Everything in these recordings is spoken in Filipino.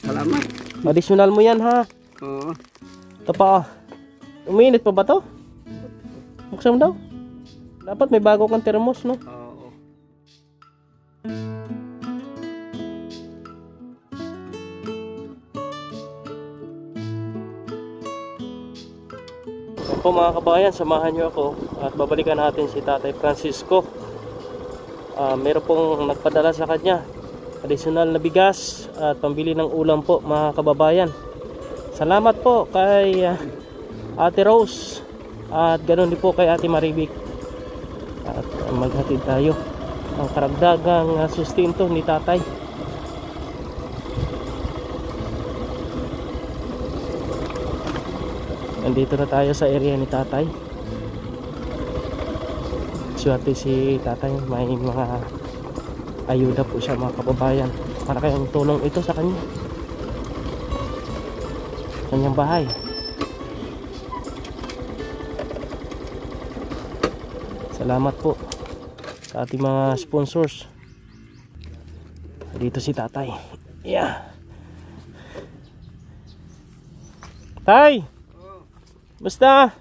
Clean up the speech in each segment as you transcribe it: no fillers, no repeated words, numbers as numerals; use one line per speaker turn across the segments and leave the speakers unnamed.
salamat.
Additional mo yan ha.
Oo.
Ito pa. Umiinit pa ba to? Buksan mo daw. Dapat may bago kang thermos, no?
Oo.
Yan po mga kabayan, samahan nyo ako at babalikan natin si Tatay Francisco. Meron pong nagpadala sa kanya additional na bigas at pambili ng ulam po mga kababayan. Salamat po kay Ate Rose at ganoon din po kay Ate Maribik. At maghatid tayo ang karagdagang sustento ni Tatay. Nandito na tayo sa area ni Tatay. Swerte si Tatay, may mga ayuda po siya mga kababayan. Para kayang tulong ito sa kanya, kanyang bahay. Salamat po sa ating mga sponsors. Dito si Tatay. Yeah. Tay! Basta?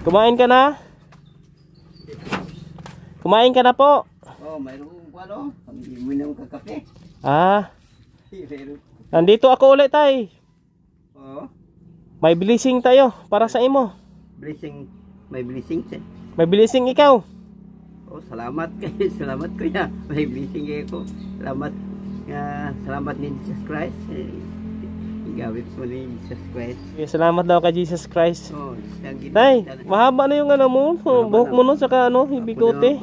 Kumain ka na? Kumain ka na po?
Oh, mayroon pa no? Minum ka kape.
Nandito ako ulit tay.
Oo.
May blessing tayo para sa imo.
Blessing, may blessing siya.
May blessing ikaw.
Oh, salamat kayo. Salamat kuya. May blessing ako. Salamat. Salamat ni Jesus Christ. Gawin mo ni Jesus Christ.
Salamat daw kay Jesus Christ.
Oh,
tay, mahaba na yung ano mo. Buhok mo nun saka ano, bigote.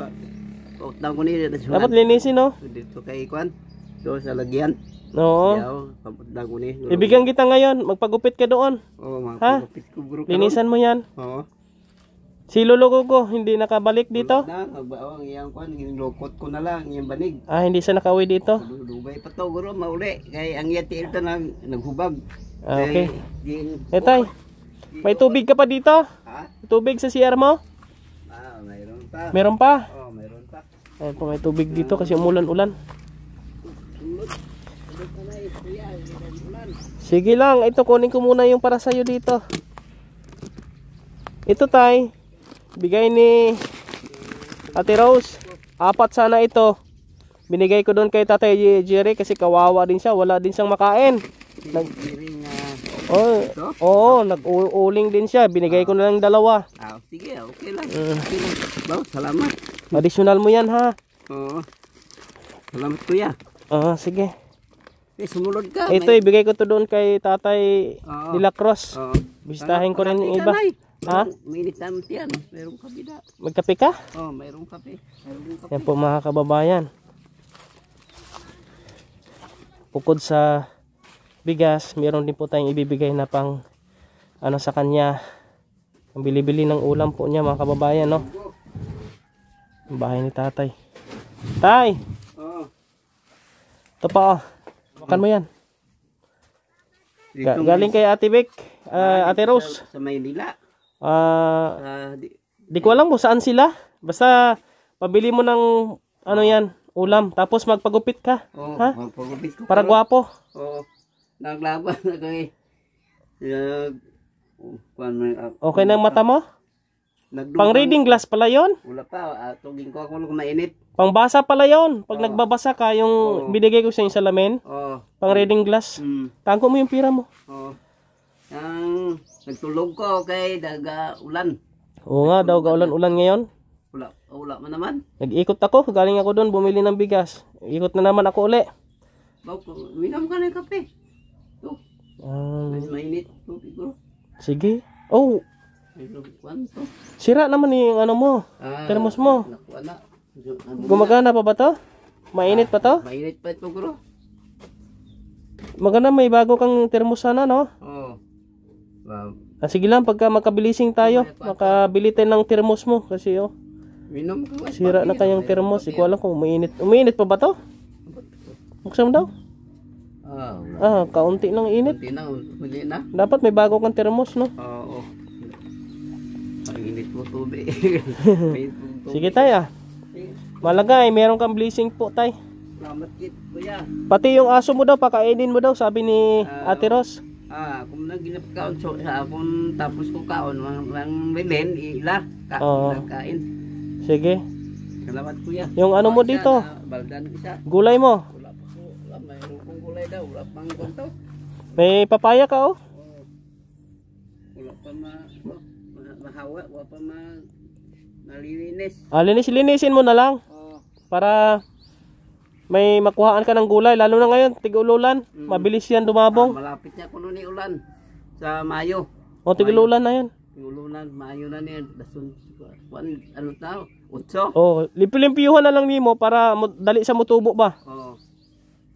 Daw ko ni
dapat linisin no.
Dito kay Kwan. So sa lagyan.
Oo.
Daw ko ni.
Ibigyan kita ngayon, magpagupit ka doon.
Oo, magpagupit ko bro.
Linisan mo yan.
Oo.
Si lolo ko hindi nakabalik dito.
Ang iyang Kwan, ginlokot ko na lang iyang banig.
Hindi siya nakauwi dito.
Dubay pa to guro, mauli. Kay ang yati ito naghubag.
Okay. Tay, may tubig ka pa dito?
Ha?
Tubig sa CR mo?
Mayroon pa.
Meron pa?
Oo, mayroon pa.
Ayun po, may tubig dito kasi umulan-ulan. Sige lang, ito kunin ko muna yung para sa'yo dito. Ito tay, bigay ni Ate Rose. 4 sana ito. Binigay ko doon kay Tatay Jerry kasi kawawa din siya, wala din siyang makain. Nag-uuling din siya. Binigay ko na lang 2.
Sige, okay lang. Okay lang. Baw, salamat.
Additional mo yan ha.
Oo. Salamat kuya.
Sige.
Sumunod ka.
Ito ibigay ko to doon kay Tatay De La Cruz. Bisitahin ko rin yung iba.
Minit naman yan. Mayroong kape na.
Magkape ka?
Oo, mayroong kape.
Yan po mga kababayan. Bukod sa bigas, meron din po tayong ibibigay na pang sa kanya. Ang bili-bili ng ulam po niya mga kababayan, no? Ang bahay ni Tatay. Tay! Ito pa, makan mo yan. Galing kay Ate Vic, Ate Rose.
Sa Maynila.
Di ko alam kung saan sila. Basta pabili mo ng yan, ulam. Tapos magpagupit ka. Ha?
Magpagupit ko.
Para gwapo.
Oo. Naglaban na kay.
Okay na ang mata mo? Pang reading glass pala yon.
Wala pa. Tugin ko ako kung mainit.
Pang basa pala yon. Pag nagbabasa ka, yung binigay ko sa yung salamin. Pang reading glass. Tago mo yung pira mo.
Nagtulog ko kay ulan.
Oo nga daw, gaulan-ulan ngayon.
Wala man naman.
Nag-ikot ako, galing ako doon, bumili ng bigas. Ikot na naman ako uli.
Minam ka na yung kape. Mainit.
Sige. Oh. Sira naman yung mo. Thermos mo. Gumagana pa ba to? Mainit pa to?
Mainit pa ito bro.
Maganda, may bago kang thermos sana, no?
Oo. Wow.
Sige lang, pagka makabilising tayo, makabili tayo ng thermos mo. Kasi sira na kayong thermos. Ikaw alam kung umiinit. Umiinit pa ba to? Buksan mo daw. Kaunti lang init.
Huli na.
Dapat may bago kang thermos, no?
Oo. Init mo tubig.
Sige tay Malagay, meron kang blessing po tay.
Salamat kit, kuya.
Pati yung aso mo daw, pakainin mo daw, sabi ni Ate Ros.
Kung ginapkaon so sa akong tapos ko kaon mang bilin ila kain.
Sige.
Salamat kuya.
Yung ano mo dito?
Baldan isa.
Gulay mo.
Wala pa ko, wala mayroon kong gulay daw, wala pang konto.
May papaya ka oh.
Wala pa mahawa, wala pa nalilinis.
Linisin mo na lang para may makuhaan ka ng gulay, lalo na ngayon, tig-ululan, mabilis yan dumabong.
Malapit niya kuno ni ulan sa Mayo.
O, tig-ululan na yan.
Tig-ululan, Mayo na niyan. Dasun, ano tao? 8.
O, limpi-limpiyuhan na lang nimo para dali sa mutubo ba?
Oo.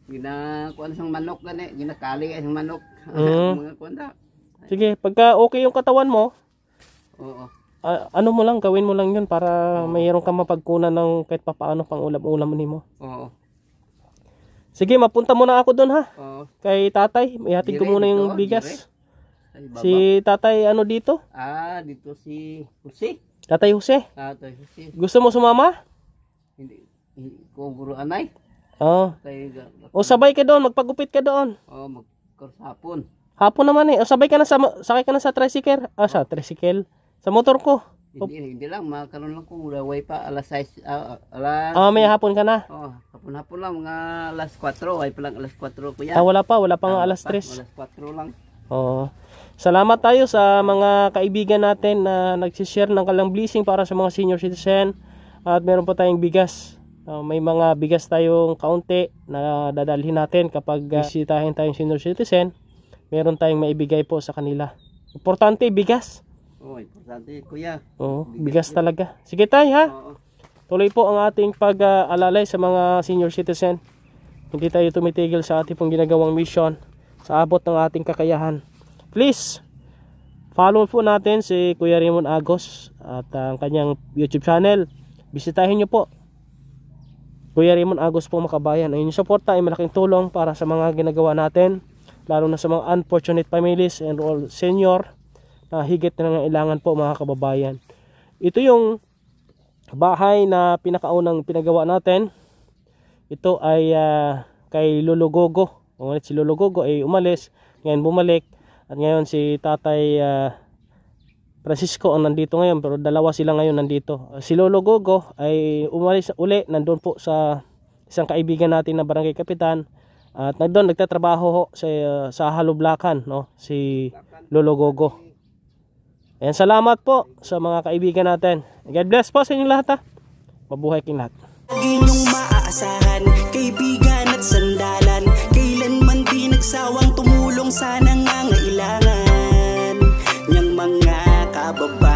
Ginakuan sang manok gani, ginakali ang manok. Mga kuanda.
Sige, pagka okay yung katawan mo,
oo.
Ano mo lang, gawin mo lang yun para mayroon kang mapagkunan ng kahit papaano pang ulam-ulam nimo.
Oo.
Sige, mapunta muna ako doon ha.
Oo.
Kay tatay, ihatid ko muna yung bigas.
Dire.
Si tatay ano dito?
Dito si Jose.
Tatay Jose.
Tatay Jose.
Gusto mo sumama?
Hindi ko buro anay.
Oo. O sabay ka doon, magpagupit ka doon.
Magkorsapon.
Hapon naman eh. O sabay ka na sakay ka na sa tricycle. Sa tricycle. Sa motor ko.
Hindi lang, makaroon lang ko way pa alas 6
may hapon ka na.
Hapon lang mga alas 4, ay pa lang alas 4 kuya.
Wala pa nga alas 3.
Alas 4 lang.
Oo. Salamat tayo sa mga kaibigan natin na nagsi-share ng kalang blessing para sa mga senior citizen. At meron pa tayong bigas. May mga bigas tayong kaunti na dadalhin natin kapag bisitahin tayong senior citizen. Meron tayong maibigay po sa kanila. Importante bigas.
Importante kuya.
Bigas talaga. Sige tayo ha. Tuloy po ang ating pag-alalay sa mga senior citizen. Hindi tayo tumitigil sa ating pong ginagawang mission sa abot ng ating kakayahan. Please, follow po natin si Kuya Raymond Agos at ang kanyang YouTube channel. Bisitahin nyo po. Kuya Raymond Agos po Makabayan. Ang inyong suporta ay malaking tulong para sa mga ginagawa natin, lalo na sa mga unfortunate families and all senior na higit na nangailangan po mga kababayan. Ito yung bahay na pinakaunang pinagawa natin. Ito ay kay Lolo Gogo. Ngunit si Lolo Gogo ay umalis, ngayon bumalik. At ngayon si Tatay Francisco ang nandito ngayon, pero dalawa sila ngayon nandito. Si Lolo Gogo ay umalis uli, nandun po sa isang kaibigan natin na barangay kapitan. At nandun nagtatrabaho sa Halublakan, no? Si Lolo Gogo. Ayan, salamat po sa mga kaibigan natin. God bless po sa inyong lahat ha. Mabuhay kayong lahat.
Inyong maaasahan, kaibigan at sandalan, kailanman di nagsawang tumulong sa nangangailangan niyang mga kababayan.